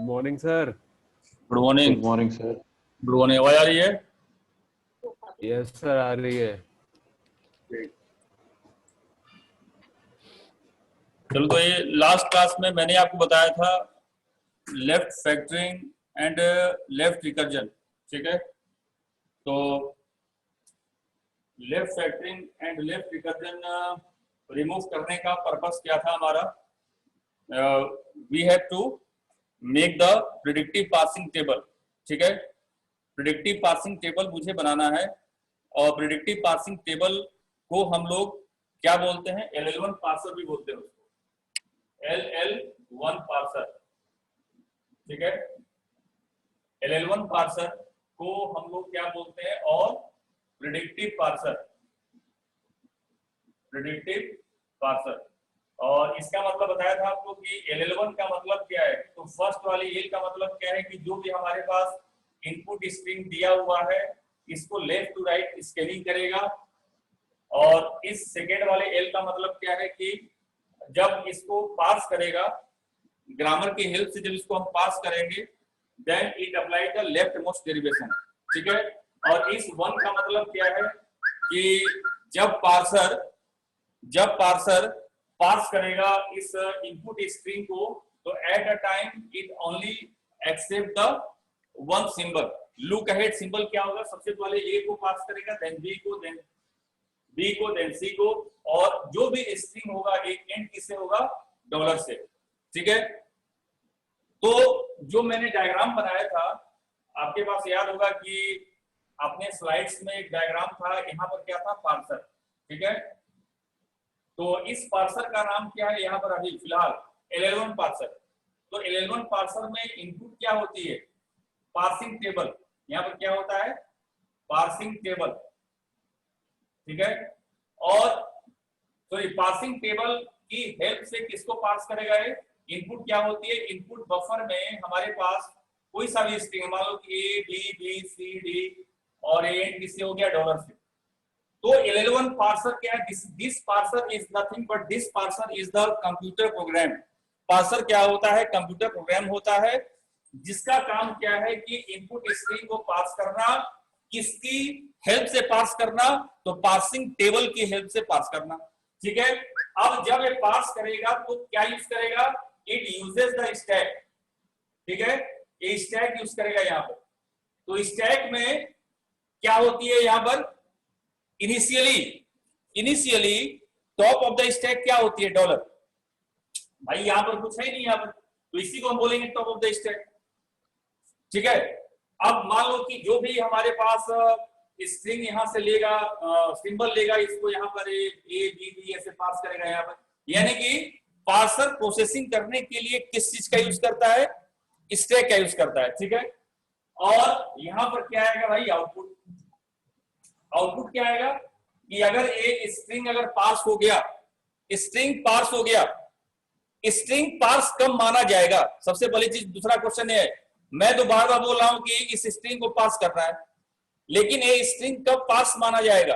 Morning sir. Good morning. Good morning sir. Good morning. आवाज आ रही है? यस सर, आ रही है। चलो, तो ये लास्ट क्लास में मैंने आपको बताया था left factoring and left recursion. ठीक है, तो left factoring and left recursion remove करने का पर्पस क्या था हमारा? We have to make the predictive parsing table. ठीक है, प्रिडिक्टिव पासिंग टेबल मुझे बनाना है और प्रिडिक्टिव पासिंग टेबल को हम लोग क्या बोलते हैं? LL1 पार्सर भी बोलते हैं उसको, LL1 पार्सर। ठीक है, LL1 पार्सर को हम लोग क्या बोलते हैं? और प्रिडिक्टिव पार्सर, प्रिडिक्टिव पार्सर। और इसका मतलब बताया था आपको कि LL1 का मतलब क्या है। तो फर्स्ट वाली L का मतलब क्या है कि जो भी हमारे पास इनपुट स्ट्रिंग दिया हुआ है इसको लेफ्ट टू राइट स्कैनिंग करेगा। और इस सेकेंड वाले L का मतलब क्या है कि जब इसको पास करेगा, ग्रामर की हेल्प से जब इसको हम पास करेंगे, then it apply the leftmost derivation. ठीक है, और इस वन का मतलब क्या है कि जब पार्सर पास करेगा इस इनपुट स्ट्रिंग को, तो at a time it only accept the one symbol. Look ahead symbol क्या होगा? सबसे पहले ए को पास करेगा, देन बी को, देन बी को, देन सी को, और जो भी स्ट्रिंग होगा एक एंड किससे होगा? डॉलर से। ठीक है, तो जो मैंने डायग्राम बनाया था, आपके पास याद होगा कि अपने स्लाइड्स में एक डायग्राम था, यहाँ पर क्या था? पार्सर। ठीक है, तो इस पार्सर का नाम क्या है यहाँ पर अभी फिलहाल? LL1 parser. तो LL1 पार्सर में इनपुट क्या होती है? Parsing table. यहाँ पर क्या होता है? Parsing table. ठीक है, और सॉरी, पार्सिंग टेबल की हेल्प से किसको पास करेगा? ये इनपुट क्या होती है? इनपुट बफर में हमारे पास कोई सा भी स्ट्रिंग, मान लो कि A, B, B, C, D और एंड किससे हो गया? डॉलर से। तो LL1 पार्सर क्या है? This parser is nothing but this parser is the computer program. Parser क्या होता है? कंप्यूटर प्रोग्राम होता है जिसका काम क्या है कि इनपुट स्ट्रिंग को पास करना। किसकी हेल्प से पास करना? तो पार्सिंग टेबल की हेल्प से पास करना। ठीक है, अब जब ये पास करेगा तो क्या यूज करेगा? It uses the stack. ठीक है, ये स्टैक यूज करेगा यहाँ पर। तो स्टैक में क्या होती है यहाँ पर? Initially top of the stack क्या होती है? डॉलर। भाई यहाँ पर कुछ है नहीं यहाँ पर, तो इसी को हम बोलेंगे टॉप ऑफ द स्टैक। ठीक है, अब मान लो कि जो भी हमारे पास स्ट्रिंग यहाँ से लेगा, सिंबल लेगा, इसको यहाँ पर ए बी बी ऐसे पास करेगा यहाँ पर। यानी कि पार्सर प्रोसेसिंग करने के लिए किस चीज का यूज करता है? स्टैक का यूज करता है। ठीक है, और यहाँ पर क्या आएगा भाई? आउटपुट। आउटपुट क्या आएगा कि अगर एक स्ट्रिंग अगर पास हो गया, स्ट्रिंग पास हो गया, स्ट्रिंग पास कब माना जाएगा? सबसे पहली चीज। दूसरा क्वेश्चन है, मैं तो बार बार बोल रहा हूं कि इस स्ट्रिंग को पास करना है, लेकिन ये स्ट्रिंग कब पास माना जाएगा?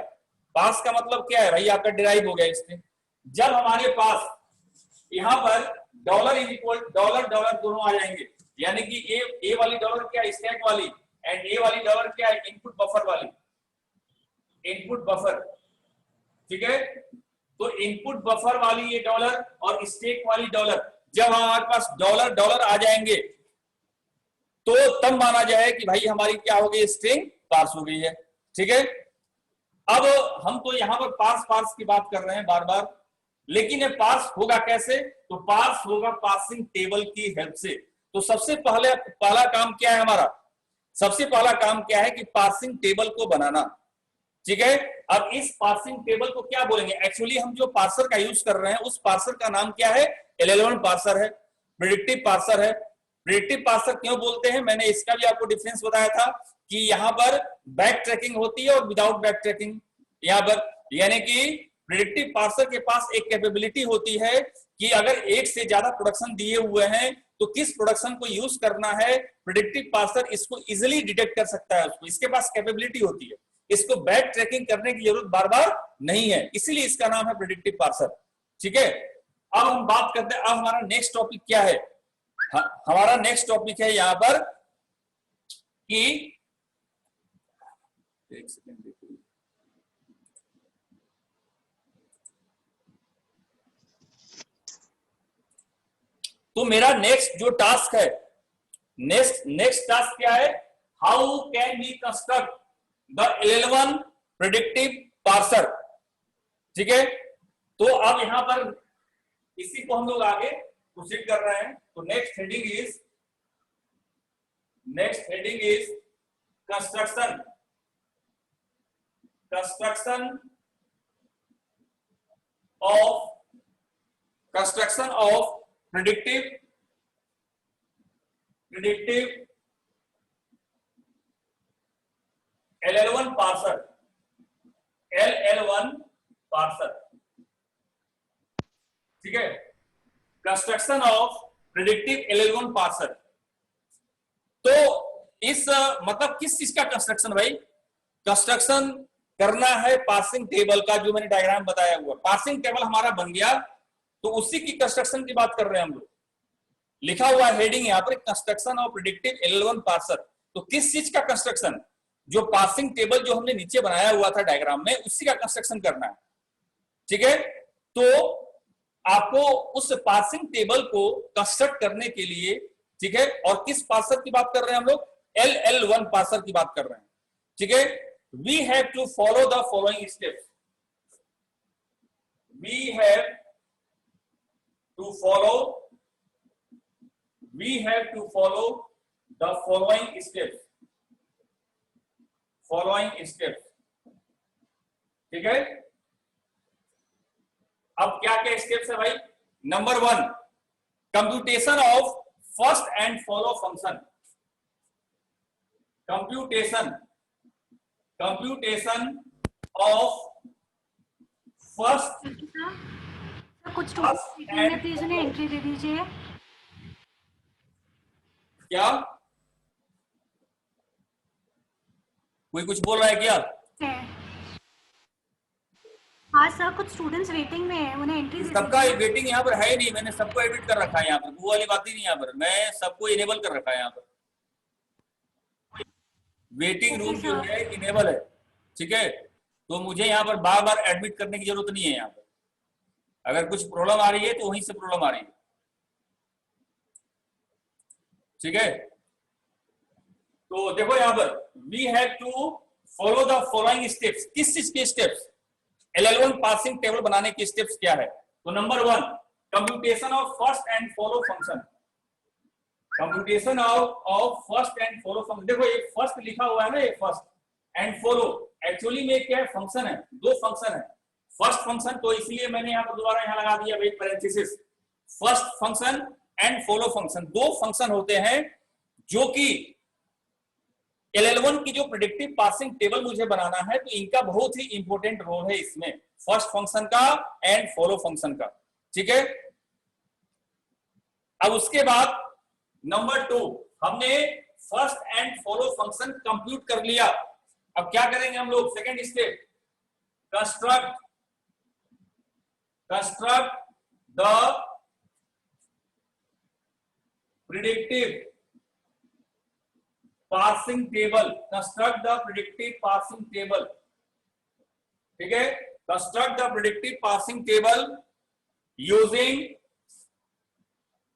पास का मतलब क्या है भाई? आपका डिराइव हो गया स्ट्रिंग जब हमारे पास यहां पर dollar is equal dollar dollar दोनों आ जाएंगे। यानी कि ए वाली डॉलर क्या है? स्टैक वाली, एंड ए वाली डॉलर क्या है? इनपुट बफर वाली, इनपुट बफर। ठीक है, तो इनपुट बफर वाली ये डॉलर और स्टैक वाली डॉलर, जब हमारे पास डॉलर डॉलर आ जाएंगे तो तब माना जाए कि भाई हमारी क्या हो गई? स्ट्रिंग पास हो गई है। ठीक है, अब हम तो यहां पर पास पास की बात कर रहे हैं बार बार, लेकिन ये पास होगा कैसे? तो पास होगा पासिंग टेबल की हेल्प से। तो सबसे पहला काम क्या है हमारा? सबसे पहला काम क्या है कि पासिंग टेबल को बनाना। ठीक है, अब इस पार्सिंग टेबल को क्या बोलेंगे? एक्चुअली हम जो पार्सर का यूज कर रहे हैं उस पार्सर का नाम क्या है? LL1 पार्सर है, प्रिडिक्टिव पार्सर है। प्रिडिक्टिव पार्सर क्यों बोलते हैं? मैंने इसका भी आपको डिफरेंस बताया था कि यहां पर बैक ट्रैकिंग होती है और विदाउट बैक ट्रैकिंग यहां पर। यानी कि प्रिडिक्टिव पार्सर के पास एक कैपेबिलिटी होती है कि अगर एक से ज्यादा प्रोडक्शन दिए हुए हैं तो किस प्रोडक्शन को यूज करना है, प्रिडिक्टिव पार्सर इसको इजिली डिटेक्ट कर सकता है। उसको इसके पास कैपेबिलिटी होती है, इसको बैक ट्रैकिंग करने की जरूरत बार बार नहीं है, इसीलिए इसका नाम है प्रिडिक्टिव पार्सर। ठीक है, अब हम बात करते हैं, अब हमारा नेक्स्ट टॉपिक क्या है? हमारा नेक्स्ट टॉपिक है यहां पर कि एक सेकेंड देखिए, तो मेरा नेक्स्ट जो टास्क है, नेक्स्ट टास्क क्या है, how can we construct the LL1 predictive parser. ठीक है, तो अब यहां पर इसी को हम लोग आगे प्रोसीड कर रहे हैं। तो next heading is construction of predictive LL1 parser। ठीक है, construction of predictive LL1 parser. तो इस मतलब किस चीज का कंस्ट्रक्शन भाई, कंस्ट्रक्शन करना है पार्सिंग टेबल का, जो मैंने डायग्राम बताया हुआ। पार्सिंग टेबल हमारा बन गया, तो उसी की कंस्ट्रक्शन की बात कर रहे हैं हम लोग। लिखा हुआ हेडिंग यहाँ पर construction of predictive LL1 parser. तो किस चीज का कंस्ट्रक्शन, जो पार्सिंग टेबल जो हमने नीचे बनाया हुआ था डायग्राम में, उसी का कंस्ट्रक्शन करना है। ठीक है, तो आपको उस पार्सिंग टेबल को कंस्ट्रक्ट करने के लिए, ठीक है, और किस पार्सर की बात कर रहे हैं हम लोग, LL1 पार्सर की बात कर रहे हैं। ठीक है, we have to follow the following steps. We have to follow the following steps। ठीक है, अब क्या क्या स्टेप्स है भाई। Number 1, computation of first and follow function. Computation of first कुछ स्टूडेंट्स प्लीज उन्हें एंट्री दे दीजिए। क्या कोई कुछ बोल रहा है क्या? हाँ सर, कुछ स्टूडेंट्स वेटिंग में हैं, उन्हें एंट्री दे सबका दीजिए। वेटिंग यहाँ पर है नहीं, मैंने सबको एडिट कर रखा है यहाँ पर, वो वाली बात ही नहीं। यहाँ पर मैं सबको इनेबल कर रखा है। यहाँ पर वेटिंग रूम जो है इनेबल है। ठीक है, तो मुझे यहाँ पर बार बार एडमिट करने की जरूरत नहीं है। यहाँ पर अगर कुछ प्रॉब्लम आ रही है तो वहीं से प्रॉब्लम आ रही है। ठीक है, तो देखो यहाँ पर we have to follow the following steps. किस चीज के स्टेप्स, LL1 पार्सिंग टेबल बनाने के स्टेप्स क्या है। तो number 1, computation of first and follow function. Computation of first and follow function. देखो ये फर्स्ट लिखा हुआ है ना, ये फर्स्ट एंड फॉलो, एक्चुअली में क्या है, फंक्शन है, दो फंक्शन है। फर्स्ट फंक्शन, तो इसलिए मैंने यहाँ पर दोबारा यहाँ लगा दिया भाई parenthesis. First function and follow function, दो फंक्शन होते हैं जो कि LL1 की जो प्रेडिक्टिव पार्सिंग टेबल मुझे बनाना है, तो इनका बहुत ही इंपॉर्टेंट रोल है इसमें, फर्स्ट फंक्शन का एंड फॉलो फंक्शन का। ठीक है, अब उसके बाद नंबर 2, हमने first and follow function compute कर लिया। अब क्या करेंगे हम लोग, second step, construct the predictive parsing table. Construct the predictive parsing table. ठीक है, construct the predictive parsing table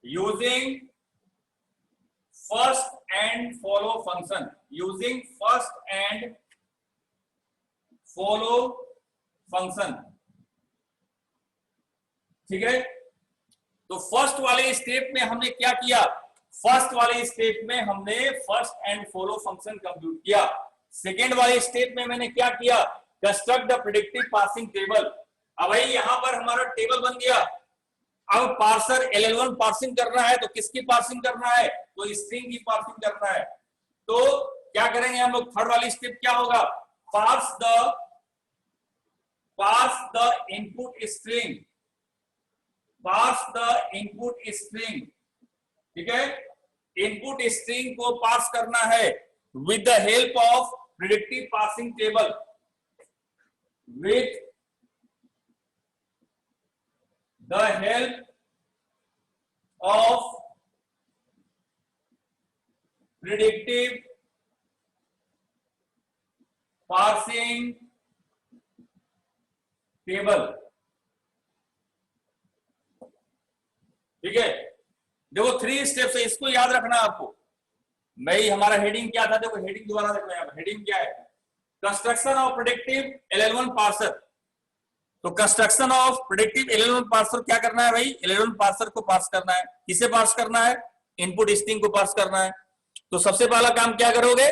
using first and follow function. Using first and follow function. ठीक है, तो फर्स्ट वाले स्टेप में हमने क्या किया, फर्स्ट वाले स्टेप में हमने first and follow function compute किया। सेकेंड वाले स्टेप में मैंने क्या किया, construct the predictive parsing table. अब भाई यहां पर हमारा टेबल बन गया। अब पार्सर LL1 पार्सिंग करना है, तो किसकी पार्सिंग करना है, तो स्ट्रिंग की पार्सिंग करना है। तो क्या करेंगे हम लोग, थर्ड वाली स्टेप क्या होगा, पार्स द इनपुट स्ट्रिंग। ठीक है, इनपुट स्ट्रिंग को पास करना है with the help of predictive parsing table. With the help of predictive parsing table. ठीक है, देखो 3 स्टेप्स है, इसको याद रखना आपको। भाई हमारा हेडिंग क्या था, देखो हेडिंग दोबारा देखो, यहाँ हेडिंग क्या है, construction of predictive LL1 parser. तो construction of predictive LL1 parser क्या करना है भाई, LL1 पार्सर को पास करना है। किसे पास करना है, इनपुट स्ट्रिंग को पास करना है। तो सबसे पहला काम क्या करोगे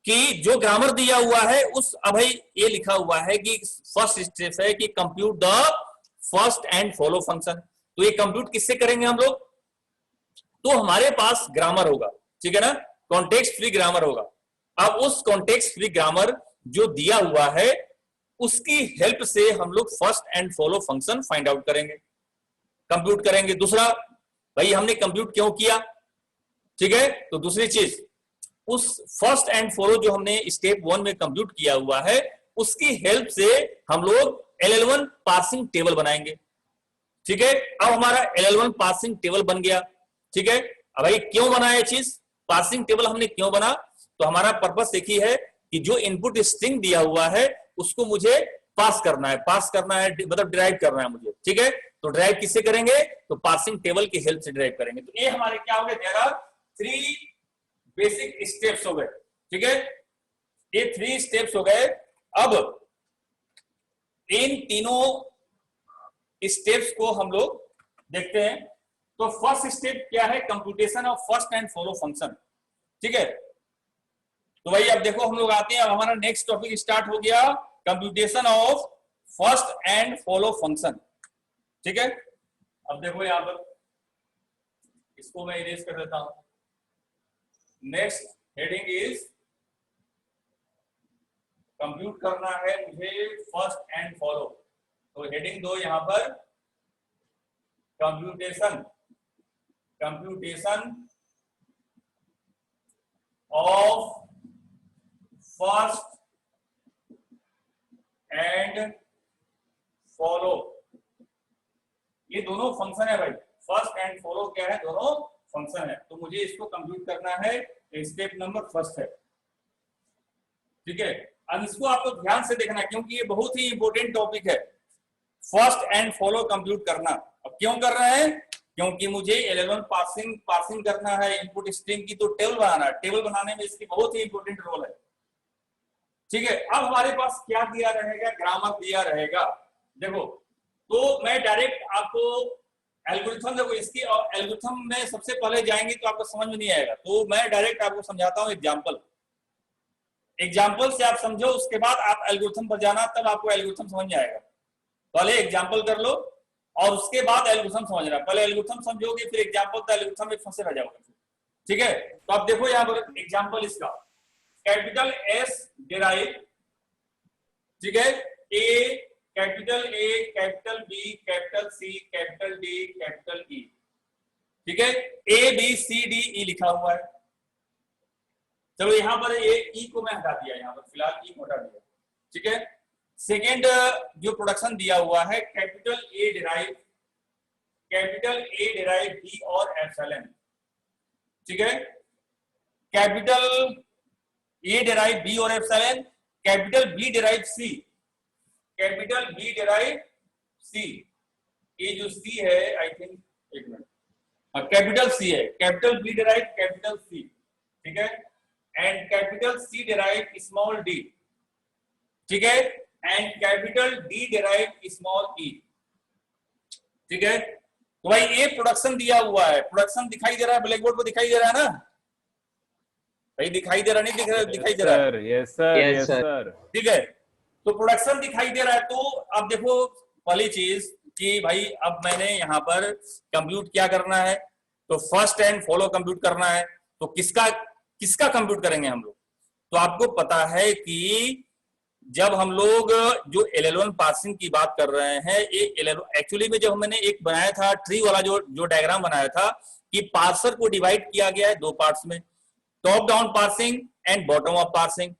कि जो ग्रामर दिया हुआ है उस, अभी ये लिखा हुआ है कि फर्स्ट स्टेप है कि compute the first and follow function. तो ये कंप्यूट किससे करेंगे हम लोग, तो हमारे पास ग्रामर होगा, ठीक है ना, कॉन्टेक्स्ट फ्री ग्रामर होगा। अब उस कॉन्टेक्स्ट फ्री ग्रामर जो दिया हुआ है उसकी हेल्प से हम लोग first and follow function find out करेंगे, कंप्यूट करेंगे। दूसरा, भाई हमने कंप्यूट क्यों किया, ठीक है, तो दूसरी चीज, उस फर्स्ट एंड फॉलो जो हमने स्टेप 1 में कंप्यूट किया हुआ है उसकी हेल्प से हम लोग LL1 पार्सिंग टेबल बनाएंगे। ठीक है, अब हमारा LL1 पार्सिंग टेबल बन गया। ठीक है, अब भाई क्यों बना ये चीज, पार्सिंग टेबल हमने क्यों बना, तो हमारा पर्पस एक ही है कि जो इनपुट स्ट्रिंग दिया हुआ है उसको मुझे पास करना है, मतलब डिराइव करना है मुझे। ठीक है, तो डिराइव किससे करेंगे, तो पार्सिंग टेबल की हेल्प से डिराइव करेंगे। तो ये हमारे क्या हो गए, देयर आर 3 बेसिक स्टेप्स हो गए। ठीक है, ये 3 स्टेप्स हो गए। अब इन तीनों स्टेप्स को हम लोग देखते हैं। तो फर्स्ट स्टेप क्या है, computation of first and follow function. ठीक है, तो भाई अब देखो हम लोग आते हैं, अब हमारा नेक्स्ट टॉपिक स्टार्ट हो गया, computation of first and follow function. ठीक है, अब देखो यहां पर इसको मैं इरेज कर देता हूं। नेक्स्ट हेडिंग इज, कंप्यूट करना है मुझे फर्स्ट एंड फॉलो। तो हेडिंग दो यहां पर, computation of first and follow. ये दोनों फंक्शन है भाई, फर्स्ट एंड फॉलो क्या है, दोनों फंक्शन है। तो मुझे इसको कंप्यूट करना है, स्टेप नंबर फर्स्ट है। ठीक है, अब इसको आपको ध्यान से देखना है क्योंकि ये बहुत ही इंपॉर्टेंट टॉपिक है, फर्स्ट एंड फॉलो कंप्यूट करना। अब क्यों कर रहे हैं, क्योंकि मुझे LL1 पार्सिंग करना है इनपुट स्ट्रिंग की, तो टेबल बनाना है। टेबल बनाने में इसकी बहुत ही इंपॉर्टेंट रोल है। ठीक है, अब हमारे पास क्या दिया रहेगा, ग्रामर दिया रहेगा। देखो, तो मैं डायरेक्ट आपको एल्गोरिथम, देखो इसकी एल्गोरिथम में सबसे पहले जाएंगे तो आपको समझ में नहीं आएगा, तो मैं डायरेक्ट आपको समझाता हूं एग्जाम्पल से आप समझो, उसके बाद आप एल्गोरिथम पर जाना, तब आपको एल्गोरिथम समझ में आएगा। पहले एग्जाम्पल कर लो और उसके बाद एल्गोरिथम समझना। पहले एल्गोरिथम समझोगे फिर एग्जाम्पल, तो एल्गोरिथम में फंसे रह जाओगे। ठीक है, तो आप देखो यहाँ पर एग्जाम्पल इसका, कैपिटल S डिराइव, ठीक है, capital A, capital B, capital C, capital D, capital E। ठीक है, ABCDE लिखा हुआ है। चलो यहाँ पर E को मैं हटा दिया, यहाँ पर फिलहाल E को हटा दिया। ठीक है, सेकेंड जो प्रोडक्शन दिया हुआ है, कैपिटल A डिराइव B और एप्सिलॉन। ठीक है, कैपिटल A डिराइव B और epsilon, capital B derive C, capital B derive C। ये जो C है, आई थिंक, एक मिनट, कैपिटल C है, capital B derive capital C। ठीक है, and capital C derive small d। ठीक है, and capital D derive small e। ठीक है, तो भाई ये प्रोडक्शन दिया हुआ है, प्रोडक्शन दिखाई दे रहा है ब्लैक बोर्ड पर, दिखाई दे रहा है ना भाई, दिखाई दे रहा नहीं दिख रहा, दिखाई दे रहा है। Yes sir. ठीक है, तो प्रोडक्शन दिखाई दे रहा है। तो अब देखो पहली चीज कि भाई अब मैंने यहाँ पर कंप्यूट क्या करना है, तो फर्स्ट एंड फॉलो कंप्यूट करना है। तो किसका कंप्यूट करेंगे हम लोग, तो आपको पता है कि जब हम लोग जो LL1 पार्सिंग की बात कर रहे हैं, एक्चुअली में जब मैंने एक बनाया था ट्री वाला जो डायग्राम बनाया था कि पार्सर को डिवाइड किया गया है 2 पार्ट्स में, top down parsing and bottom up parsing.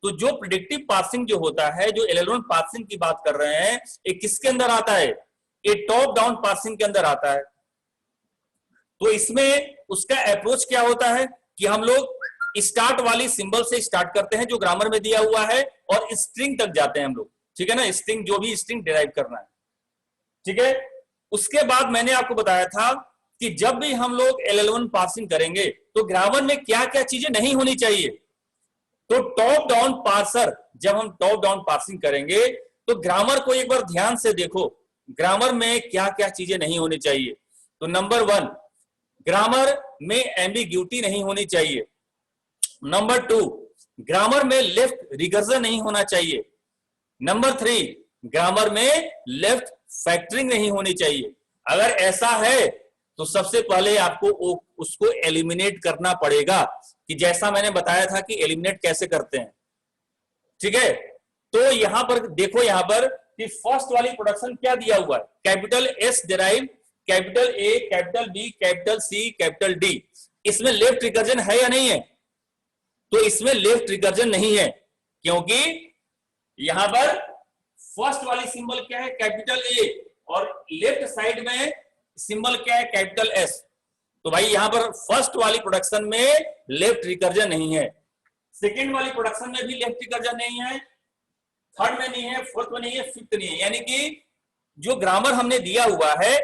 तो जो प्रेडिक्टिव पार्सिंग जो होता है, जो LL1 पार्सिंग की बात कर रहे हैं, ये किसके अंदर आता है, ये टॉप डाउन पार्सिंग के अंदर आता है। तो इसमें उसका अप्रोच क्या होता है, कि हम लोग स्टार्ट वाली सिंबल से स्टार्ट करते हैं जो ग्रामर में दिया हुआ है और स्ट्रिंग तक जाते हैं हम लोग, ठीक है ना, स्ट्रिंग जो भी स्ट्रिंग डिराइव करना है, ठीक है। उसके बाद मैंने आपको बताया था कि जब भी हम लोग LL1 पार्सिंग करेंगे तो ग्रामर में क्या क्या चीजें नहीं होनी चाहिए। तो टॉप डाउन पार्सर, जब हम टॉप डाउन पार्सिंग करेंगे तो ग्रामर को एक बार ध्यान से देखो, ग्रामर में क्या क्या चीजें नहीं होनी चाहिए। तो नंबर 1, ग्रामर में एम्बिग्यूटी नहीं होनी चाहिए। नंबर 2, ग्रामर में लेफ्ट रिकर्जन नहीं होना चाहिए। नंबर 3, ग्रामर में लेफ्ट फैक्टरिंग नहीं होनी चाहिए। अगर ऐसा है तो सबसे पहले आपको उसको एलिमिनेट करना पड़ेगा, कि जैसा मैंने बताया था कि एलिमिनेट कैसे करते हैं, ठीक है। तो यहां पर देखो, यहां पर कि फर्स्ट वाली प्रोडक्शन क्या दिया हुआ है, capital S derive, capital A, capital B, capital C, capital D। इसमें लेफ्ट रिकर्जन है या नहीं है? तो इसमें लेफ्ट रिकर्जन नहीं है, क्योंकि यहां पर फर्स्ट वाली सिंबल क्या है, कैपिटल A, और लेफ्ट साइड में सिंबल क्या है, कैपिटल S। तो भाई यहां पर फर्स्ट वाली प्रोडक्शन में लेफ्ट रिकर्जन नहीं है, सेकेंड वाली प्रोडक्शन में भी लेफ्ट रिकर्जन नहीं है, थर्ड में नहीं है, फोर्थ में नहीं है, फिफ्थ नहीं है। यानी कि जो ग्रामर हमने दिया हुआ है,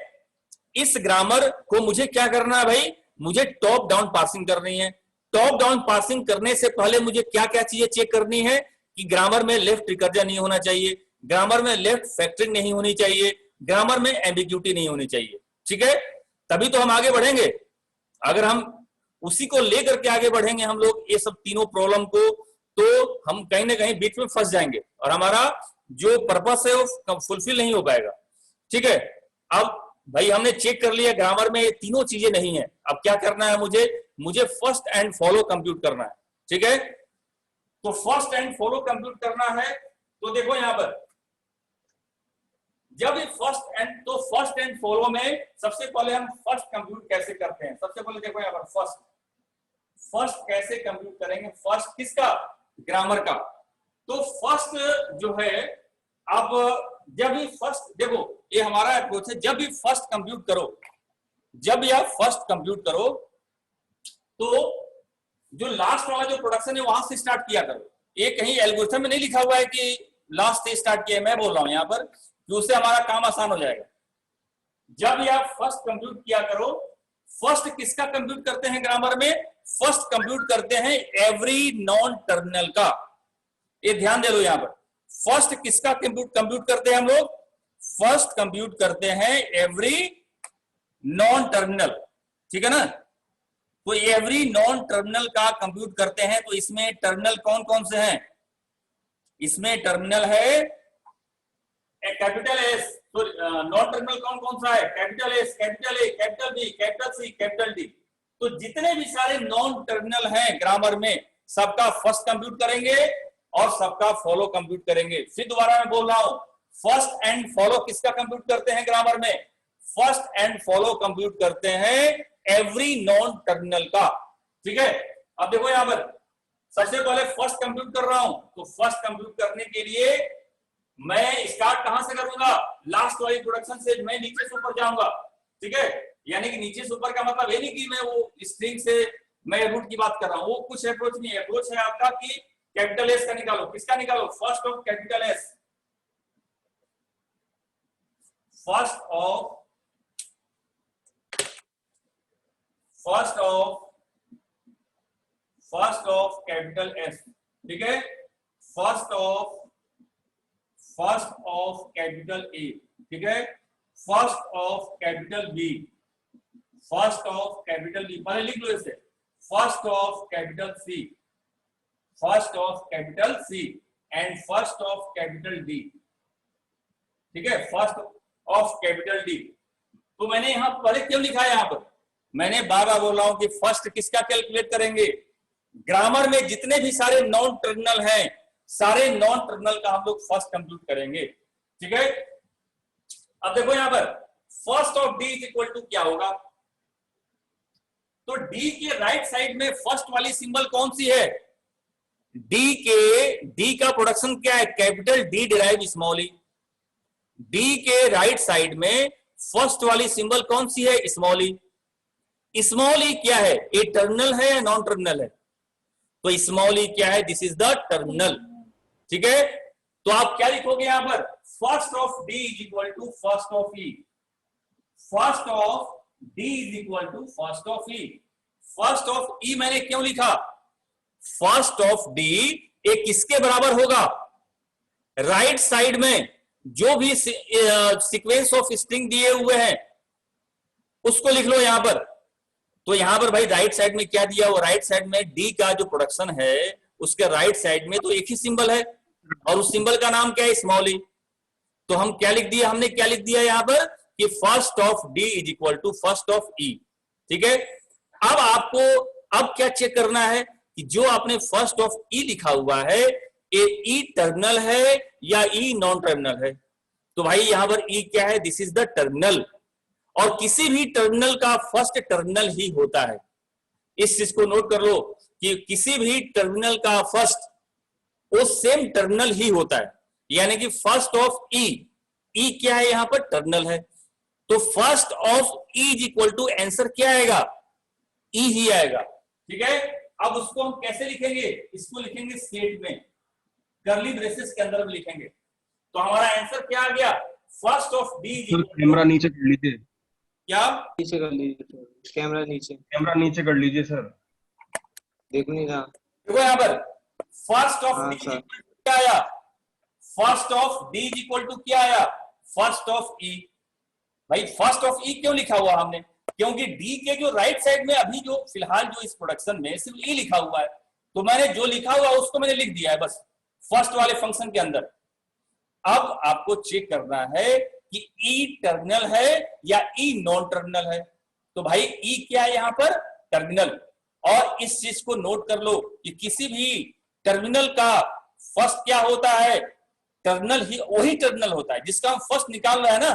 इस ग्रामर को मुझे क्या करना है भाई, मुझे टॉप डाउन पार्सिंग करनी है। टॉप डाउन पार्सिंग करने से पहले मुझे क्या क्या चीजें चेक करनी है कि ग्रामर में लेफ्ट रिकर्जन नहीं होना चाहिए, ग्रामर में लेफ्ट फैक्टरिंग नहीं होनी चाहिए, ग्रामर में एम्बिग्यूटी नहीं होनी चाहिए, ठीक है। तभी तो हम आगे बढ़ेंगे। अगर हम उसी को लेकर के आगे बढ़ेंगे हम लोग ये सब तीनों प्रॉब्लम को, तो हम कहीं ना कहीं बीच में फंस जाएंगे और हमारा जो पर्पस है वो फुलफिल नहीं हो पाएगा, ठीक है। अब भाई हमने चेक कर लिया ग्रामर में ये तीनों चीजें नहीं है, अब क्या करना है, मुझे फर्स्ट एंड फॉलो कंप्यूट करना है, ठीक है। तो फर्स्ट एंड फॉलो कंप्यूट करना है, तो देखो यहां पर जब फर्स्ट एंड फॉलो में सबसे पहले हम फर्स्ट कंप्यूट कैसे करते हैं। सबसे पहले देखो यहां पर फर्स्ट कैसे कंप्यूट करेंगे, फर्स्ट किसका, ग्रामर का। तो फर्स्ट जो है, अब जब भी फर्स्ट, देखो ये हमारा अप्रोच है, जब भी फर्स्ट कंप्यूट करो, जब भी आप फर्स्ट कंप्यूट करो तो जो लास्ट वाला जो प्रोडक्शन है वहां से स्टार्ट किया करो। ये कहीं एल्गोरिथम में नहीं लिखा हुआ है कि लास्ट से स्टार्ट किया, मैं बोल रहा हूं यहां पर कि उससे हमारा काम आसान हो जाएगा। जब भी आप फर्स्ट कंप्यूट किया करो, फर्स्ट किसका कंप्यूट करते हैं ग्रामर में, फर्स्ट कंप्यूट करते हैं एवरी नॉन टर्मिनल का। ये ध्यान दे लो, यहां पर फर्स्ट किसका कंप्यूट करते हैं हम लोग, फर्स्ट कंप्यूट करते हैं एवरी नॉन टर्मिनल, ठीक है ना। तो एवरी नॉन टर्मिनल का कंप्यूट करते हैं, तो इसमें टर्मिनल कौन कौन से हैं, इसमें टर्मिनल है कैपिटल S, तो नॉन टर्मिनल कौन कौन सा है, capital S, capital A, capital B, capital C, capital D। तो जितने भी सारे नॉन टर्मिनल हैं ग्रामर में, सबका फर्स्ट कंप्यूट करेंगे और सबका फॉलो कंप्यूट करेंगे। फिर दोबारा मैं बोल रहा हूं, फर्स्ट एंड फॉलो किसका कंप्यूट करते हैं ग्रामर में, फर्स्ट एंड फॉलो कंप्यूट करते हैं एवरी नॉन टर्मिनल का, ठीक है। अब देखो यहां पर सबसे पहले फर्स्ट कंप्यूट कर रहा हूं, तो फर्स्ट कंप्यूट करने के लिए मैं स्टार्ट कहां से करूंगा, लास्ट वाली प्रोडक्शन से मैं नीचे से ऊपर जाऊंगा, ठीक है। यानी कि नीचे से ऊपर का मतलब ये नहीं कि मैं वो स्ट्रिंग से मैं रूट की बात कर रहा हूं, वो कुछ अप्रोच नहीं है। अप्रोच है आपका कि कैपिटल एस का निकालो, किसका निकालो, first of capital S, first of capital S, ठीक है। फर्स्ट ऑफ कैपिटल ए, ठीक है। First of capital B, first of capital B, पहले लिख लो इसे, first of capital C, first of capital C and first of capital D, ठीक है, फर्स्ट ऑफ कैपिटल डी। तो मैंने यहां पहले क्यों लिखा है, यहां पर मैंने बार बार बोल रहा हूं कि फर्स्ट किसका कैलकुलेट करेंगे, ग्रामर में जितने भी सारे नॉन टर्मिनल हैं, सारे नॉन टर्मिनल का हम लोग फर्स्ट कंप्यूट करेंगे, ठीक है। अब देखो यहां पर first of D is equal to क्या होगा, तो डी के राइट साइड में फर्स्ट वाली सिंबल कौन सी है, डी का प्रोडक्शन क्या है, capital D derive small E. D के राइट साइड में फर्स्ट वाली सिंबल कौन सी है, स्मॉल ई। स्मॉल ई क्या है, ये टर्मिनल है या नॉन टर्मिनल है? तो स्मॉल ई क्या है, दिस इज द टर्मिनल। ठीक है, तो आप क्या लिखोगे यहां पर, first of D is equal to first of E, first of D is equal to first of E. First of E मैंने क्यों लिखा, फर्स्ट ऑफ डी ये किसके बराबर होगा, राइट साइड में जो भी सीक्वेंस ऑफ स्ट्रिंग दिए हुए हैं उसको लिख लो यहां पर। तो यहां पर भाई राइट साइड में क्या दिया हुआ, राइट साइड में डी का जो प्रोडक्शन है उसके राइट साइड में तो एक ही सिंबल है और उस सिंबल का नाम क्या है, स्मॉल ई। तो हम क्या लिख दिया, हमने क्या लिख दिया यहां पर कि first of D is equal to first of E. ठीक है, अब आपको अब क्या चेक करना है कि जो आपने फर्स्ट ऑफ ई लिखा हुआ है ये ई टर्मिनल है या ई नॉन टर्मिनल है। तो भाई यहां पर ई क्या है, दिस इज द टर्मिनल, और किसी भी टर्मिनल का फर्स्ट टर्मिनल ही होता है। इस चीज को नोट कर लो कि किसी भी टर्मिनल का फर्स्ट वो सेम टर्मिनल ही होता है, यानी कि फर्स्ट ऑफ ई, ई क्या है यहां पर, टर्मिनल है। तो first of E is equal to answer क्या आएगा, ई ही आएगा। ठीक है, अब उसको हम कैसे लिखेंगे, इसको लिखेंगे सेट में, करली ब्रेसेस के अंदर में लिखेंगे। तो हमारा आंसर क्या आ गया, फर्स्ट ऑफ डी। कैमरा नीचे कर लीजिए, क्या नीचे कर लीजिए, कैमरा नीचे कर लीजिए सर, देख नहीं रहा। देखो यहां पर फर्स्ट ऑफ हाँ, डी सर। क्या आया, first of D is equal to क्या आया, फर्स्ट ऑफ ई। भाई फर्स्ट ऑफ ई क्यों लिखा हुआ हमने, क्योंकि डी के जो राइट साइड में अभी जो फिलहाल जो इस प्रोडक्शन में सिर्फ ई लिखा हुआ है, तो मैंने जो लिखा हुआ उसको मैंने लिख दिया है बस फर्स्ट वाले फंक्शन के अंदर। अब आपको चेक करना है कि ई टर्मिनल है या ई नॉन टर्मिनल है। तो भाई ई क्या है यहां पर, टर्मिनल। और इस चीज को नोट कर लो कि किसी भी टर्मिनल का फर्स्ट क्या होता है, टर्मिनल ही वही टर्मिनल होता है जिसका हम फर्स्ट निकाल रहे हैं ना।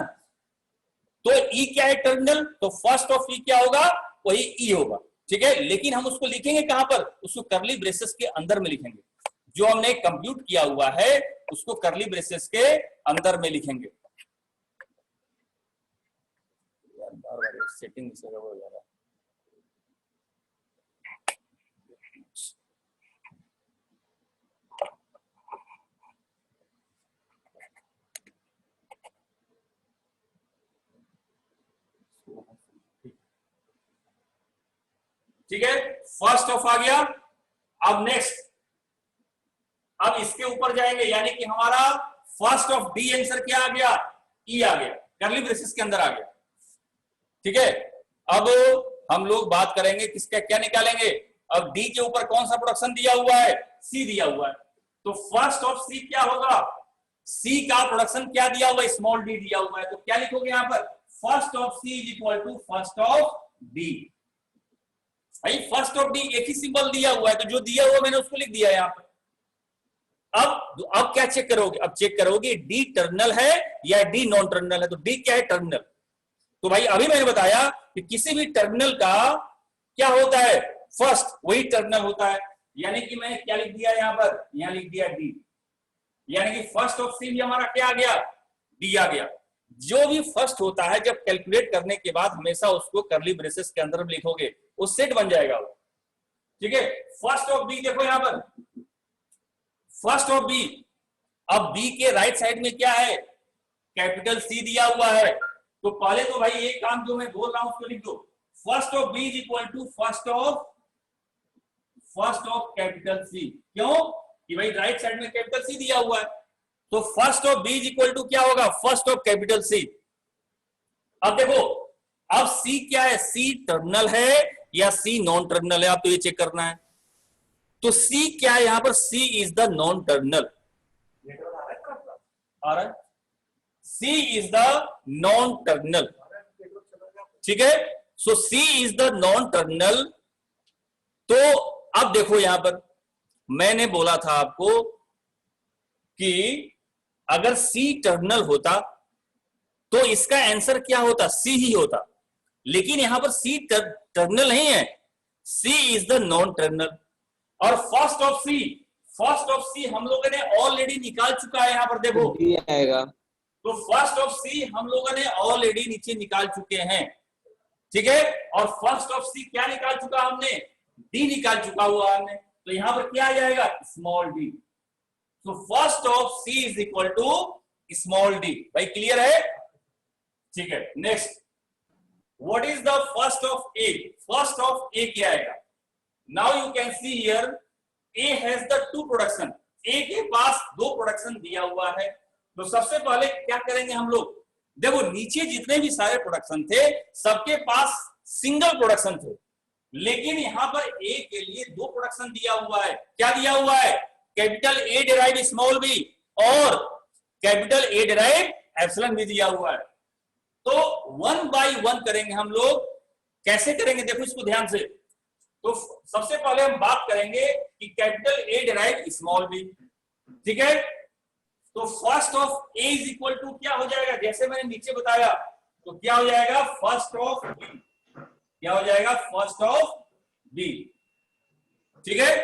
तो ई क्या है, टर्मिनल, तो फर्स्ट ऑफ ई क्या होगा, वही ई होगा। ठीक है, लेकिन हम उसको लिखेंगे कहां पर, उसको करली ब्रेसेस के अंदर में लिखेंगे। जो हमने कंप्यूट किया हुआ है उसको करली ब्रेसेस के अंदर में लिखेंगे। यार बार-बार सेटिंग से हो जा रहा है। ठीक है, फर्स्ट ऑफ आ गया। अब नेक्स्ट, अब इसके ऊपर जाएंगे, यानी कि हमारा फर्स्ट ऑफ डी आंसर क्या आ गया, ई आ गया, करली ब्रेसेस के अंदर आ गया। ठीक है, अब हम लोग बात करेंगे किसका क्या निकालेंगे। अब डी के ऊपर कौन सा प्रोडक्शन दिया हुआ है, सी दिया हुआ है। तो फर्स्ट ऑफ सी क्या होगा, सी का प्रोडक्शन क्या दिया हुआ है, स्मॉल डी दिया हुआ है। तो क्या लिखोगे यहां पर, first of C is equal to first of D. भाई फर्स्ट ऑफ डी एक ही सिंबल दिया हुआ है, तो जो दिया हुआ मैंने उसको लिख दिया यहां पर। अब क्या चेक करोगे, अब चेक करोगे डी टर्मिनल है या डी नॉन टर्मिनल है। तो डी क्या है, टर्मिनल। तो भाई अभी मैंने बताया कि किसी भी टर्मिनल का क्या होता है, फर्स्ट वही टर्मिनल होता है। यानी कि मैंने क्या लिख दिया यहां पर, यहां लिख दिया डी, यानी कि फर्स्ट ऑफ सी भी हमारा क्या आ गया, डी आ गया। जो भी फर्स्ट होता है जब कैलकुलेट करने के बाद हमेशा उसको करली ब्रेसेस के अंदर लिखोगे, वो सेट बन जाएगा वो। ठीक है, फर्स्ट ऑफ बी देखो यहां पर, फर्स्ट ऑफ बी। अब बी के राइट साइड में क्या है, कैपिटल सी दिया हुआ है। तो पहले तो भाई ये काम जो मैं बोल रहा हूं उसको लिख दो, first of B is equal to first of capital C. क्यों कि भाई राइट साइड में कैपिटल सी दिया हुआ है, तो first of B is equal to क्या होगा, फर्स्ट ऑफ कैपिटल सी। अब देखो, अब सी क्या है, सी टर्मिनल है या सी नॉन टर्मिनल है, आपको ये चेक करना है। तो सी क्या है यहां पर, सी इज द नॉन टर्मिनल। आ रहा है, सी इज द नॉन टर्मिनल। ठीक है, सो सी इज द नॉन टर्मिनल। तो अब देखो यहां पर मैंने बोला था आपको कि अगर सी टर्मिनल होता तो इसका आंसर क्या होता, सी ही होता। लेकिन यहां पर सी टर्मिनल नहीं है, सी इज द नॉन टर्मिनल। और फर्स्ट ऑफ सी हम लोगों ने ऑलरेडी निकाल चुका है, यहां पर देखो डी आएगा। तो फर्स्ट ऑफ सी हम लोगों ने ऑलरेडी नीचे निकाल चुके हैं। ठीक है, और फर्स्ट ऑफ सी क्या निकाल चुका हमने, डी निकाल चुका हुआ हमने, तो यहां पर क्या आ जाएगा, स्मॉल डी। तो first of C is equal to small D. भाई क्लियर है? ठीक है, next, what is the first of A? First of A क्या आएगा? Now you can see here A has the two production, A के पास दो प्रोडक्शन दिया हुआ है। तो सबसे पहले क्या करेंगे हम लोग, देखो नीचे जितने भी सारे प्रोडक्शन थे सबके पास सिंगल प्रोडक्शन थे, लेकिन यहां पर ए के लिए दो प्रोडक्शन दिया हुआ है। क्या दिया हुआ है? Capital A derive small B और capital A derive epsilon B दिया हुआ है। तो 1 बाय 1 करेंगे हम लोग। कैसे करेंगे देखो इसको ध्यान से। तो सबसे पहले हम बात करेंगे कि capital A derive small B, ठीक है। तो first of A is equal to क्या हो जाएगा, जैसे मैंने नीचे बताया, तो क्या हो जाएगा, फर्स्ट ऑफ बी। क्या हो जाएगा, फर्स्ट ऑफ बी, ठीक है।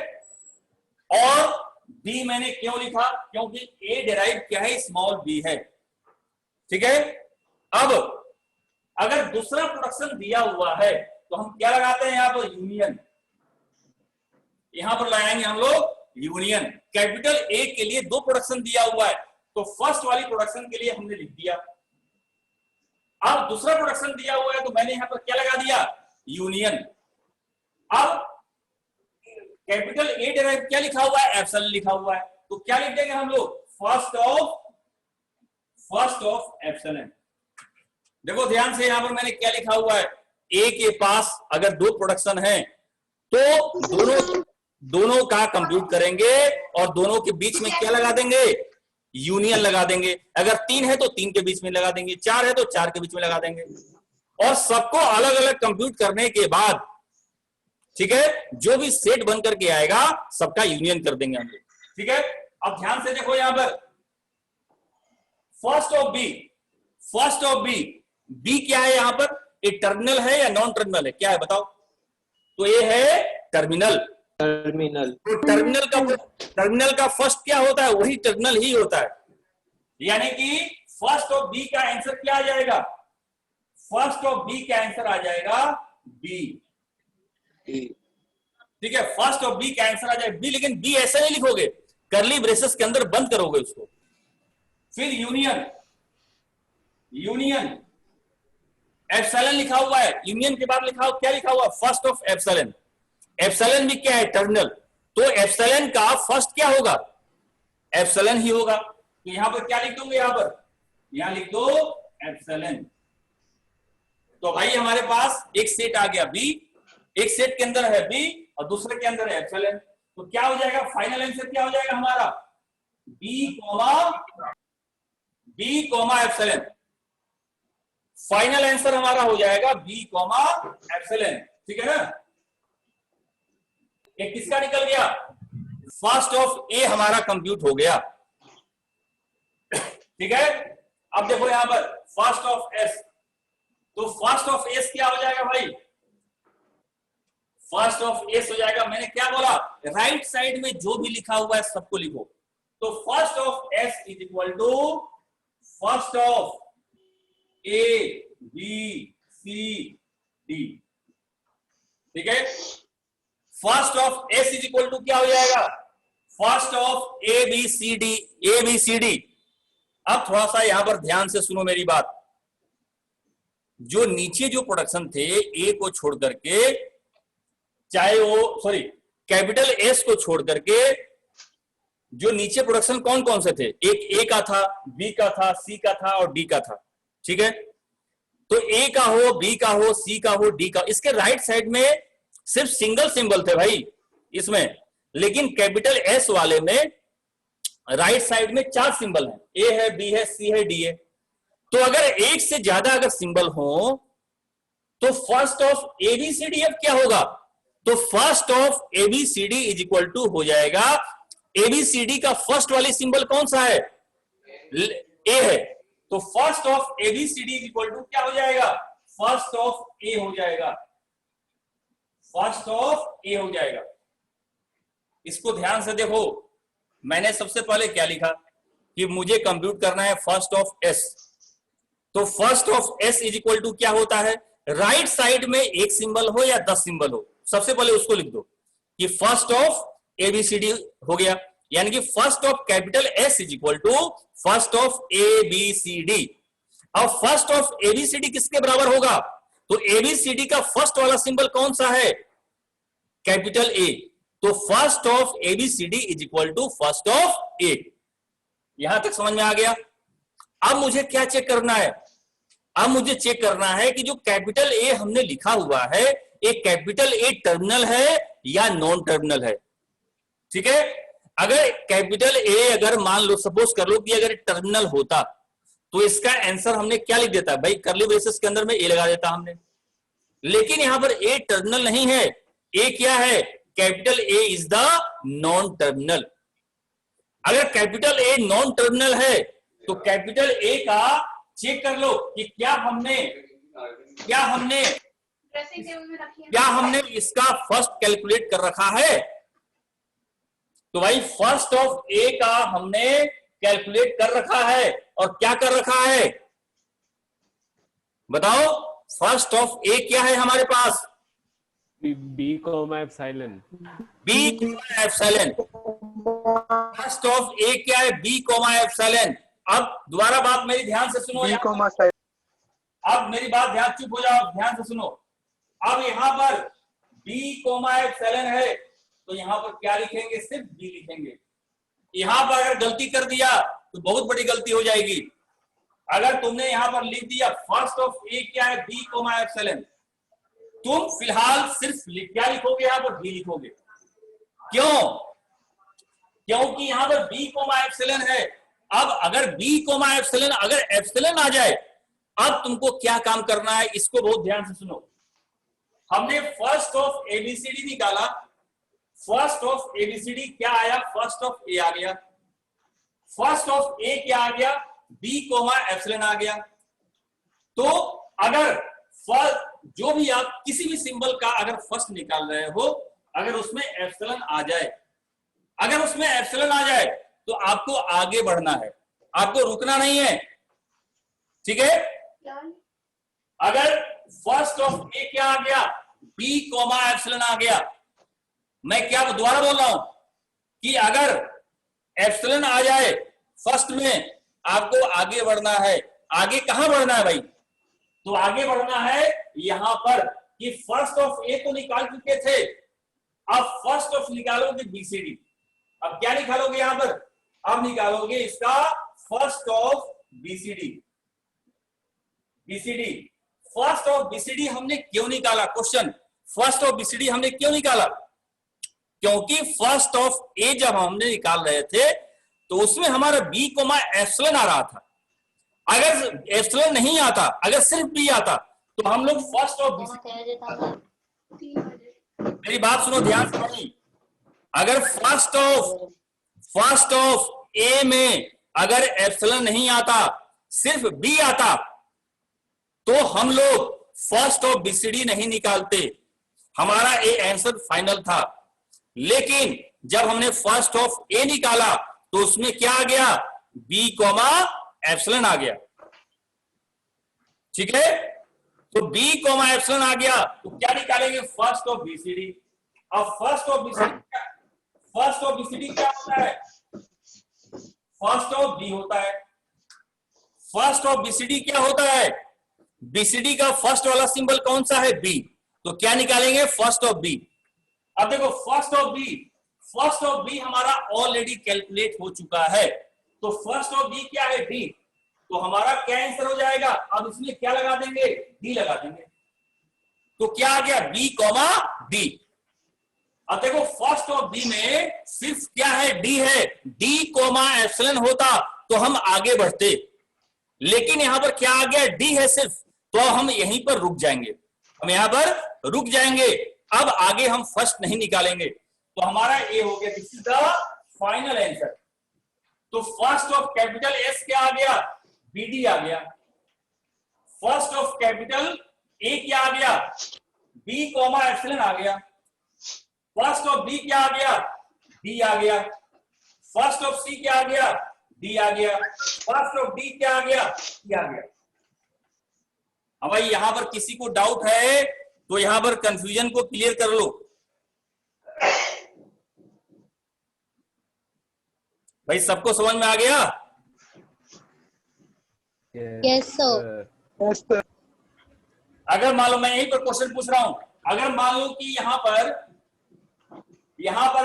और बी मैंने क्यों लिखा, क्योंकि ए डिराइव क्या है, स्मॉल बी है, ठीक है। अब अगर दूसरा प्रोडक्शन दिया हुआ है तो हम क्या लगाते हैं यहां पर, यूनियन। यहां पर लगाएंगे हम लोग यूनियन। कैपिटल ए के लिए दो प्रोडक्शन दिया हुआ है, तो फर्स्ट वाली प्रोडक्शन के लिए हमने लिख दिया। अब दूसरा प्रोडक्शन दिया हुआ है तो मैंने यहां पर क्या लगा दिया, यूनियन। अब कैपिटल ए डिराइव क्या लिखा हुआ है, एप्सिलॉन लिखा हुआ है, तो क्या लिख देंगे हम लोग, फर्स्ट ऑफ एप्सिलॉन। देखो ध्यान से, यहां पर मैंने क्या लिखा हुआ है, ए के पास अगर दो प्रोडक्शन है तो दोनों का कंप्यूट करेंगे और दोनों के बीच में क्या लगा देंगे, यूनियन लगा देंगे। अगर 3 है तो 3 के बीच में लगा देंगे, 4 है तो 4 के बीच में लगा देंगे, और सबको अलग अलग कंप्यूट करने के बाद, ठीक है, जो भी सेट बन करके आएगा सबका यूनियन कर देंगे हम लोग, ठीक है। अब ध्यान से देखो यहां पर, फर्स्ट ऑफ बी क्या है यहां पर, ये टर्मिनल है या नॉन टर्मिनल है, क्या है बताओ। तो ये है टर्मिनल। तो टर्मिनल का फर्स्ट क्या होता है, वही टर्मिनल ही होता है, यानी कि फर्स्ट ऑफ बी का आंसर क्या आ जाएगा, फर्स्ट ऑफ बी का आंसर आ जाएगा बी, ठीक है। फर्स्ट ऑफ बी का आंसर आ जाएगा बी, लेकिन बी ऐसे नहीं लिखोगे, कर्ली ब्रेसेस के अंदर बंद करोगे उसको। फिर यूनियन एप्सिलॉन लिखा हुआ है, यूनियन के बाद लिखा हुआ क्या लिखा हुआ, फर्स्ट ऑफ एप्सिलॉन। एप्सिलॉन भी क्या है, टर्मिनल, तो एप्सिलॉन का फर्स्ट क्या होगा, एप्सिलॉन ही होगा। तो यहां पर क्या लिख दूंगे, यहां लिख दो एप्सिलॉन। तो भाई हमारे पास एक सेट आ गया बी, एक सेट के अंदर है बी और दूसरे के अंदर है एप्सिलॉन। तो क्या हो जाएगा, फाइनल आंसर क्या हो जाएगा हमारा, B comma epsilon. Final answer हमारा हो जाएगा बी कॉमा एप्सिलॉन, ठीक है ना। एक किसका निकल गया, फर्स्ट ऑफ ए हमारा कंप्यूट हो गया, ठीक है। अब देखो यहां पर फर्स्ट ऑफ एस, तो फर्स्ट ऑफ एस क्या हो जाएगा भाई, फर्स्ट ऑफ एस हो जाएगा, मैंने क्या बोला, राइट साइड में जो भी लिखा हुआ है सबको लिखो। तो first of S is equal to first of A B C D, ठीक है। First of S is equal to क्या हो जाएगा, first of A B C D. अब थोड़ा सा यहां पर ध्यान से सुनो मेरी बात, जो नीचे जो प्रोडक्शन थे ए को छोड़ करके, चाहे वो कैपिटल एस को छोड़ करके जो नीचे प्रोडक्शन कौन कौन से थे, एक ए का था, बी का था, सी का था और डी का था, ठीक है। तो ए का हो, बी का हो, सी का हो, डी का, इसके राइट साइड में सिर्फ सिंगल सिंबल थे भाई इसमें, लेकिन कैपिटल एस वाले में राइट साइड में 4 सिंबल हैं, ए है, बी है, सी है, डी है। तो अगर एक से ज्यादा अगर सिंबल हो तो फर्स्ट ऑफ एबीसीडी क्या होगा, तो first of A B C D is equal to हो जाएगा, एबीसीडी का फर्स्ट वाली सिंबल कौन सा है, ए है, तो first of A B C D is equal to क्या हो जाएगा, फर्स्ट ऑफ ए हो जाएगा, फर्स्ट ऑफ ए हो जाएगा। इसको ध्यान से देखो, मैंने सबसे पहले क्या लिखा कि मुझे कंप्यूट करना है फर्स्ट ऑफ एस, तो first of S is equal to क्या होता है, राइट साइड में एक सिंबल हो या 10 सिंबल हो, सबसे पहले उसको लिख दो कि फर्स्ट ऑफ एबीसीडी हो गया, यानी कि first of capital S is equal to first of A B C D. अब फर्स्ट ऑफ एबीसीडी किसके बराबर होगा? तो एबीसीडी का फर्स्ट वाला सिंबल कौन सा है? Capital A. तो first of A B C D is equal to first of A. यहां तक समझ में आ गया? अब मुझे क्या चेक करना है? अब मुझे चेक करना है कि जो कैपिटल ए हमने लिखा हुआ है, एक कैपिटल ए टर्मिनल है या नॉन टर्मिनल है। ठीक है, अगर कैपिटल ए अगर मान लो सपोज कर लो कि अगर टर्मिनल होता तो इसका आंसर हमने क्या लिख देता भाई? कर्ली ब्रेसेस के अंदर में ए लगा देता हमने। लेकिन यहां पर ए टर्मिनल नहीं है। ए क्या है? Capital A is the non terminal. अगर कैपिटल ए नॉन टर्मिनल है तो कैपिटल ए का चेक कर लो कि क्या हमने इसका फर्स्ट कैलकुलेट कर रखा है। तो भाई फर्स्ट ऑफ ए का हमने कैलकुलेट कर रखा है। और क्या कर रखा है बताओ? फर्स्ट ऑफ ए क्या है हमारे पास? B comma epsilon. B comma epsilon. First of A क्या है? B comma epsilon. अब दोबारा बात मेरी ध्यान से सुनो। अब मेरी बात ध्यान, चुप हो जाओ, ध्यान से सुनो। अब यहां पर बी कॉमा एप्सिलॉन है तो यहां पर क्या लिखेंगे? सिर्फ बी लिखेंगे। यहां पर अगर गलती कर दिया तो बहुत बड़ी गलती हो जाएगी। अगर तुमने यहां पर लिख दिया फर्स्ट ऑफ ए क्या है? बी कॉमा एप्सिलॉन, तुम फिलहाल सिर्फ क्या लिखोगे? यहां पर बी लिखोगे। क्यों? क्योंकि यहां पर बी कॉमा एप्सिलॉन है। अब अगर बी कॉमा एप्सिलॉन, अगर एप्सिलॉन आ जाए, अब तुमको क्या काम करना है? इसको बहुत ध्यान से सुनो। हमने फर्स्ट ऑफ एबीसीडी निकाला। फर्स्ट ऑफ एबीसीडी क्या आया? फर्स्ट ऑफ ए आ गया। फर्स्ट ऑफ ए क्या आ गया? बी कॉमा एप्सिलॉन आ गया। तो अगर जो भी आप किसी भी सिंबल का अगर फर्स्ट निकाल रहे हो, अगर उसमें एप्सिलॉन आ जाए, अगर उसमें एप्सिलॉन आ जाए तो आपको आगे बढ़ना है, आपको रुकना नहीं है। ठीक है? अगर फर्स्ट ऑफ ए क्या आ गया? बी कॉमा एप्सिलॉन आ गया। मैं क्या दोबारा बोल रहा हूं कि अगर एप्सिलॉन आ जाए फर्स्ट में, आपको आगे बढ़ना है। आगे कहां बढ़ना है भाई? तो आगे बढ़ना है यहां पर कि फर्स्ट ऑफ ए तो निकाल चुके थे, अब फर्स्ट ऑफ निकालोगे बीसीडी। अब क्या निकालोगे यहां पर? अब निकालोगे इसका first of BCD. BCD, first of BCD हमने क्यों निकाला? क्वेश्चन, फर्स्ट ऑफ बीसीडी हमने क्यों निकाला? क्योंकि फर्स्ट ऑफ ए जब हमने निकाल रहे थे तो उसमें हमारा बी कोमा एप्सिलॉन आ रहा था। अगर एप्सिलॉन नहीं आता, अगर सिर्फ बी आता तो हम लोग फर्स्ट ऑफ बी, मेरी बात सुनो ध्यान से भाई। अगर फर्स्ट ऑफ ए में अगर एप्सिलॉन नहीं आता, सिर्फ बी आता, तो हम लोग फर्स्ट ऑफ बीसीडी नहीं निकालते, हमारा ए आंसर फाइनल था। लेकिन जब हमने फर्स्ट ऑफ ए निकाला तो उसमें क्या आ गया? बी कॉमा एप्सिलॉन आ गया। ठीक है? तो बी कॉमा एप्सिलॉन आ गया तो क्या निकालेंगे? First of BCD. अब फर्स्ट ऑफ बीसीडी क्या होता है? फर्स्ट ऑफ बी होता है। फर्स्ट ऑफ बीसीडी क्या होता है? बीसीडी का फर्स्ट वाला सिंबल कौन सा है? बी। तो क्या निकालेंगे? First of B. अब देखो फर्स्ट ऑफ बी हमारा ऑलरेडी कैलकुलेट हो चुका है। तो फर्स्ट ऑफ बी क्या है? डी। तो हमारा क्या आंसर हो जाएगा? अब इसमें क्या लगा देंगे? डी लगा देंगे। तो क्या आ गया? B comma D. अब देखो फर्स्ट ऑफ बी में सिर्फ क्या है? डी है। डी कॉमा एप्सिलॉन होता तो हम आगे बढ़ते, लेकिन यहां पर क्या आ गया? डी है सिर्फ, तो हम यहीं पर रुक जाएंगे। हम यहां पर रुक जाएंगे। अब आगे हम फर्स्ट नहीं निकालेंगे। तो हमारा ए हो गया। This is the final answer. तो फर्स्ट ऑफ कैपिटल एस क्या आ गया? बीडी आ गया। फर्स्ट ऑफ कैपिटल ए क्या आ गया? बी कॉमा एप्सिलॉन आ गया। फर्स्ट ऑफ बी क्या आ गया? डी आ गया। फर्स्ट ऑफ सी क्या आ गया? डी आ गया। फर्स्ट ऑफ डी क्या आ गया? डी आ गया। हाँ भाई, यहां पर किसी को डाउट है तो यहां पर कंफ्यूजन को क्लियर कर लो। भाई सबको समझ में आ गया? Yes, sir. अगर मान लो मैं यहीं पर क्वेश्चन पूछ रहा हूं, अगर मान लो कि यहां पर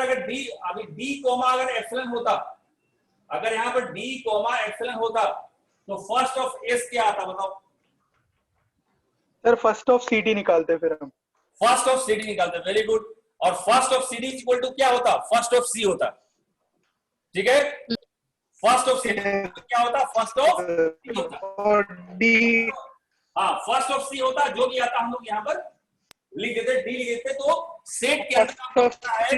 अगर डी, अभी डी कोमा अगर एप्सिलॉन होता, अगर यहां पर डी कोमा एप्सिलॉन होता तो फर्स्ट ऑफ एस क्या आता बताओ? सर फर्स्ट ऑफ सीडी निकालते फिर हम। फर्स्ट ऑफ सीडी निकालते, वेरी गुड। और first of C D equal to क्या होता? फर्स्ट ऑफ सी होता, ठीक है? फर्स्ट ऑफ सीडी क्या होता? फर्स्ट ऑफ सी होता, और डी, हाँ फर्स्ट ऑफ सी होता, जो भी आता हम लोग यहाँ पर लिख देते, डी लिख देते। तो सेट के अंदर आपको पता है,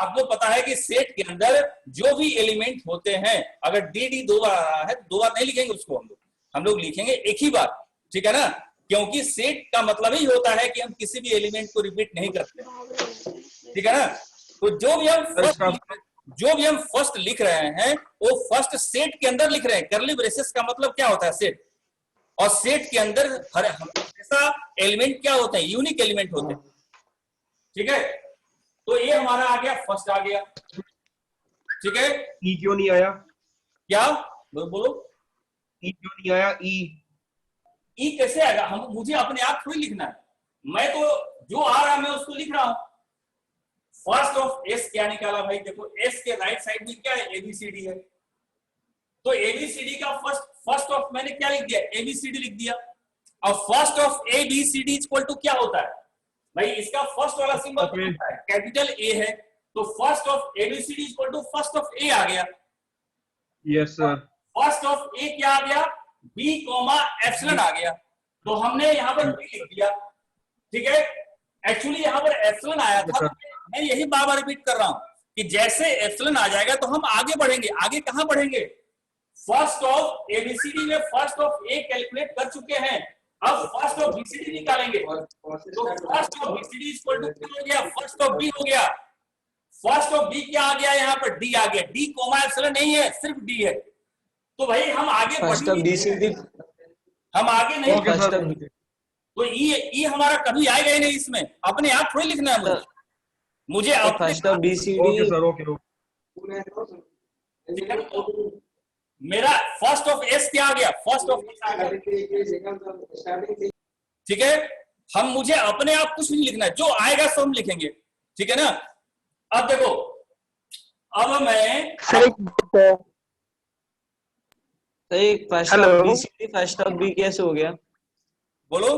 आपको पता है कि सेट के अंदर जो भी एलिमेंट होते हैं, अगर डी डी दो बार आ रहा है, दो बार नहीं लिखेंगे उसको हम लोग लिखेंगे एक ही बार, ठीक है ना? क्योंकि सेट का मतलब ही होता है कि हम किसी भी एलिमेंट को रिपीट नहीं करते, ठीक है ना? तो जो भी हम फर्स्ट लिख रहे हैं वो फर्स्ट सेट के अंदर लिख रहे हैं। कर्ली ब्रेसेस का मतलब क्या होता है? सेट। और सेट के अंदर हमेशा एलिमेंट क्या होते हैं? यूनिक एलिमेंट होते हैं, ठीक है? तो ये हमारा आ गया, फर्स्ट आ गया, ठीक है? ई क्यों नहीं आया? क्या बोलो? ई क्यों नहीं आया? ई कैसे आएगा? मुझे अपने आप थोड़ी लिखना है, मैं तो जो आ रहा है मैं उसको लिख रहा हूं। फर्स्ट ऑफ एस क्या निकाला भाई? देखो एस के राइट साइड में क्या है? एबीसीडी है। तो एबीसीडी का फर्स्ट ऑफ मैंने क्या लिख दिया? एबीसीडी लिख दिया। और first of A B C D equal to क्या होता है भाई? इसका फर्स्ट वाला सिंबल होता है कैपिटल ए है, तो first of A B C D equal to first of A आ गया। Yes sir. First of A क्या आ गया? बी कॉमा एप्सिलॉन आ गया। तो हमने यहाँ पर बी लिख दिया, ठीक है? एक्चुअली यहाँ पर एप्सिलॉन आया था, मैं यही बार बार रिपीट कर रहा हूं कि जैसे एप्सिलॉन आ जाएगा तो हम आगे बढ़ेंगे। आगे कहां बढ़ेंगे? फर्स्ट ऑफ एबीसीडी में फर्स्ट ऑफ ए कैलकुलेट कर चुके हैं, अब फर्स्ट ऑफ बीसीडी निकालेंगे। तो first of B C D equal to क्या हो गया? फर्स्ट ऑफ बी हो गया। फर्स्ट ऑफ बी क्या आ गया? यहाँ पर डी आ गया। डी कोमा एप्सिलॉन नहीं है, सिर्फ डी है। तो भाई हम आगे हम आगे नहीं, तो ई हमारा कभी आएगा ही नहीं इसमें, अपने आप थोड़ी लिखना है मुझे first of BCD. Okay sir, okay. मेरा फर्स्ट ऑफ एस क्या आ गया? फर्स्ट ऑफ एस आ गया, ठीक है? मुझे अपने आप कुछ नहीं लिखना है, जो आएगा सब हम लिखेंगे, ठीक है ना? अब देखो, अब मैं first of B C D first of B कैसे हो गया? बोलो।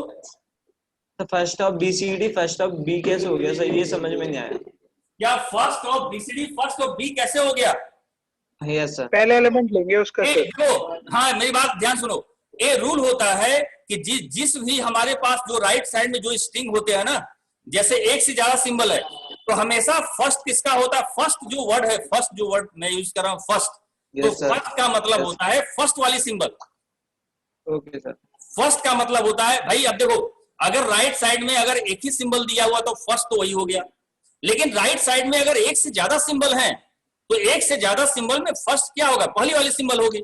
तो first of B C D first of B कैसे हो गया सर? ये समझ में नहीं आया। क्या first of B C D first of B कैसे हो गया? Yes sir. पहले एलिमेंट लेंगे उसका। हाँ मेरी बात ध्यान सुनो। ये रूल होता है कि जिस भी हमारे पास जो राइट साइड में जो स्ट्रिंग होते हैं ना, जैसे एक से ज्यादा सिंबल है, तो हमेशा फर्स्ट किसका होता है? फर्स्ट जो वर्ड है, फर्स्ट जो वर्ड मैं यूज कर रहा हूँ फर्स्ट, तो फर्स्ट का मतलब होता है फर्स्ट वाली सिंबल। Okay sir. फर्स्ट का मतलब होता है भाई, अब देखो अगर राइट साइड में अगर एक ही सिंबल दिया हुआ तो फर्स्ट तो वही हो गया, लेकिन राइट साइड में अगर एक से ज्यादा सिंबल हैं तो एक से ज्यादा सिंबल में फर्स्ट क्या होगा? पहली वाली सिंबल होगी,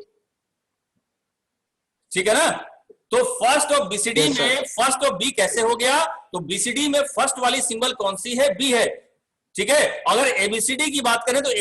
ठीक है ना? तो फर्स्ट ऑफ बीसीडी में फर्स्ट ऑफ बी कैसे हो गया? तो बीसीडी में फर्स्ट वाली सिंबल कौन सी है? बी है, ठीक है? अगर एबीसीडी की बात करें तो